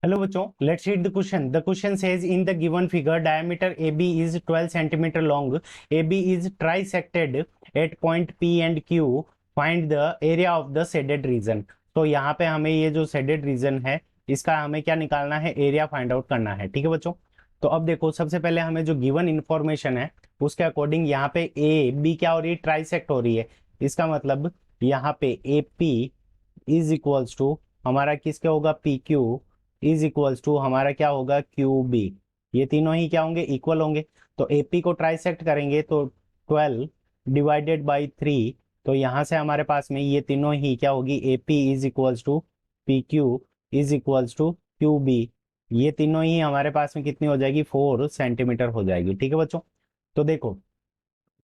Hello बच्चों, let's read the question. The question says in the given figure diameter AB is 12 centimeter long. AB is trisected at point P and Q. Find the area of the shaded region. तो यहाँ पे हमें ये जो shaded region है इसका हमें क्या निकालना है, एरिया फाइंड आउट करना है। ठीक है बच्चों, तो अब देखो सबसे पहले हमें जो गिवन इंफॉर्मेशन है उसके अकॉर्डिंग यहाँ पे ए बी क्या हो रही है, ट्राइसेक्ट हो रही है। इसका मतलब यहाँ पे A P is equals to हमारा किसके होगा, P Q is equals to हमारा क्या होगा, क्यू बी। ये तीनों ही क्या होंगे, इक्वल होंगे। तो एपी को ट्राइसेक्ट करेंगे तो 12 डिवाइडेड बाई 3, तो यहां से हमारे पास में ये तीनों ही क्या होगी, AP is equals to P Q is equals to Q B. ये तीनों ही हमारे पास में कितनी हो जाएगी, 4 सेंटीमीटर हो जाएगी। ठीक है बच्चों, तो देखो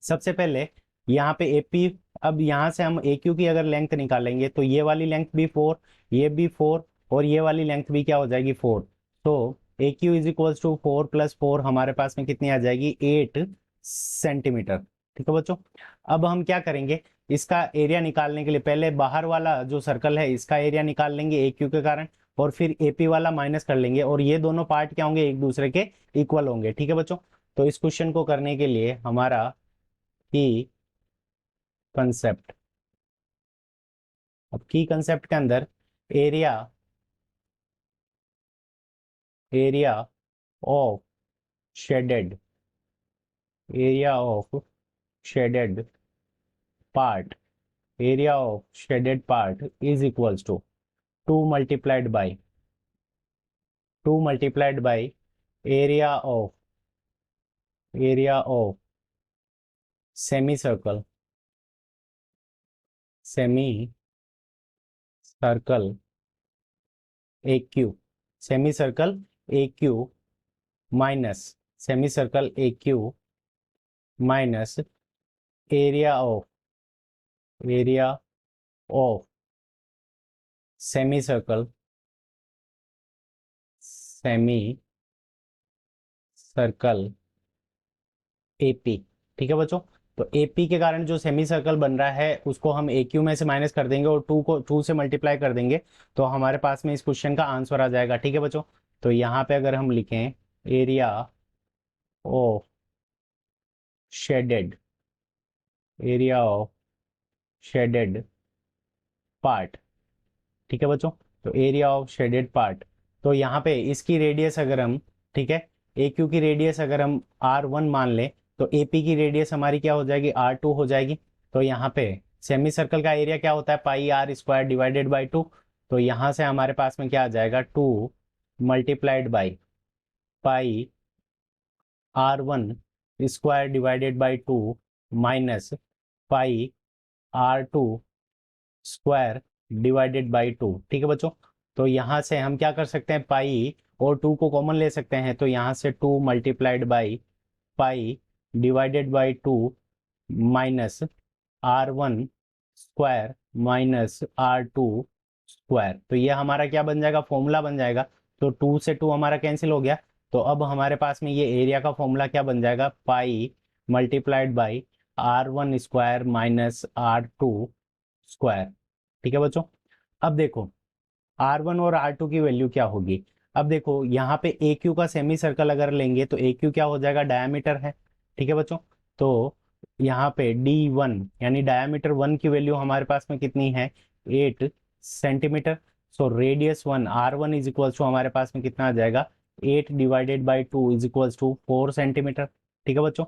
सबसे पहले यहाँ पे एपी, अब यहाँ से हम ए क्यू की अगर लेंथ निकालेंगे तो ये वाली लेंथ भी 4, ये भी 4 और ये वाली लेंथ भी क्या हो जाएगी, 4। तो A Q is equals to 4 plus 4 हमारे पास में कितनी आ जाएगी, 8 सेंटीमीटर। ठीक है बच्चों, अब हम क्या करेंगे, इसका एरिया निकालने के लिए पहले बाहर वाला जो सर्कल है इसका एरिया निकाल लेंगे ए क्यू के कारण, और फिर एपी वाला माइनस कर लेंगे, और ये दोनों पार्ट क्या होंगे, एक दूसरे के इक्वल होंगे। ठीक है बच्चों, तो इस क्वेश्चन को करने के लिए हमारा की कंसेप्ट, अब की कंसेप्ट के अंदर area area of shaded area of shaded part area of shaded part is equals to 2 multiplied by area of semicircle A Q semicircle A Q minus semicircle A Q minus area of semicircle AP. ठीक है बच्चों, तो AP के कारण जो semi circle बन रहा है उसको हम ए क्यू में से माइनस कर देंगे और 2 से मल्टीप्लाई कर देंगे, तो हमारे पास में इस क्वेश्चन का आंसर आ जाएगा। ठीक है बच्चों, तो यहाँ पे अगर हम लिखें area of shaded area of shaded part, ठीक है बच्चों, तो एरिया ऑफ शेडेड पार्ट, तो यहाँ पे इसकी रेडियस अगर हम, ठीक है, ए क्यू की रेडियस अगर हम R1 मान लें तो एपी की रेडियस हमारी क्या हो जाएगी, R2 हो जाएगी। तो यहाँ पे सेमी सर्कल का एरिया क्या होता है, पाई आर स्क्वायर डिवाइडेड बाई 2, तो यहाँ से हमारे पास में क्या आ जाएगा, 2 multiplied by pi R1 square divided by 2 minus pi R2 square divided by 2। ठीक है बच्चों, तो यहां से हम क्या कर सकते हैं, पाई और 2 को कॉमन ले सकते हैं, तो यहां से 2 multiplied by pi divided by 2 minus R1 square minus R2 square, तो ये हमारा क्या बन जाएगा, फॉर्मूला बन जाएगा। तो 2 से 2 हमारा कैंसिल हो गया, तो अब हमारे पास में ये एरिया का फॉर्मूला क्या बन जाएगा, पाई multiplied by R1 square minus R2 square. ठीक है बच्चों, अब देखो R1 और R2 की वैल्यू क्या होगी। अब देखो यहाँ पे ए क्यू का सेमी सर्कल अगर लेंगे तो ए क्यू क्या हो जाएगा, डायमीटर है। ठीक है बच्चों, तो यहाँ पे D1 यानी डायमीटर 1 की वैल्यू हमारे पास में कितनी है, 8 centimetre. So radius 1 R1 is equals to हमारे पास में कितना आ जाएगा, 8 divided by 2 is equals to 4 centimetre. ठीक है बच्चों,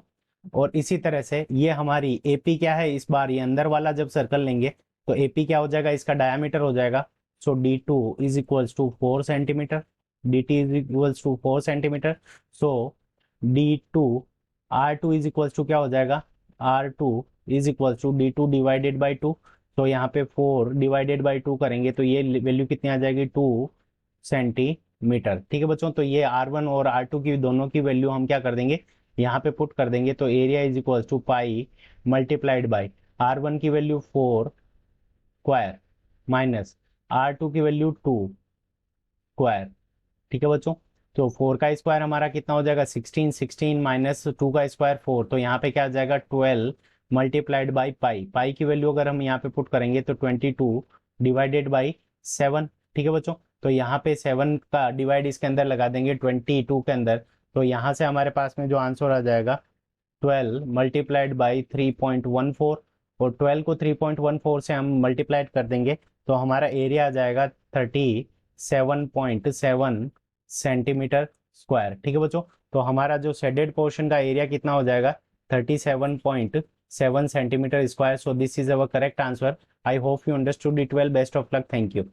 और इसी तरह से ये हमारी एपी क्या है, इस बार ये अंदर वाला जब सर्कल लेंगे तो एपी क्या हो जाएगा, इसका डायमीटर हो जाएगा। So D2 is equals to 4 centimetre, dt is equals to 4 centimetre. So D2 R2 is equals to क्या हो जाएगा, R2 is equals to D2 divided by 2। तो यहाँ पे 4 डिवाइडेड बाई 2 करेंगे तो ये वैल्यू कितनी आ जाएगी, 2 सेंटीमीटर। ठीक है बच्चों, तो ये R1 और R2 की दोनों की वैल्यू हम क्या कर देंगे, यहाँ पे पुट कर देंगे, तो area is equals to pi multiplied by R1 की वैल्यू 4 स्क्वायर माइनस R2 की वैल्यू 2 स्क्वायर। ठीक है बच्चों, तो 4 का स्क्वायर हमारा कितना हो जाएगा, 16, 16 माइनस 2 का स्क्वायर 4, तो यहाँ पे क्या आ जाएगा 12 मल्टीप्लाइड बाई पाई, पाई की वैल्यू अगर हम यहाँ पे पुट करेंगे तो 22 डिवाइडेड बाई 7। ठीक है बच्चों, तो यहाँ पे 7 का डिवाइड इसके अंदर लगा देंगे 22 के अंदर, तो यहाँ से हमारे पास में जो आंसर आ जाएगा 12 मल्टीप्लाइड बाई 3.14, और 12 को 3.14 से हम मल्टीप्लाइड कर देंगे तो हमारा एरिया आ जाएगा 37.7 सेंटीमीटर स्क्वायर। ठीक है बच्चों, तो हमारा जो शेडेड पोर्शन का एरिया कितना हो जाएगा 37.7 centimetre square. So this is our correct answer. I hope you understood it well. Best of luck. Thank you.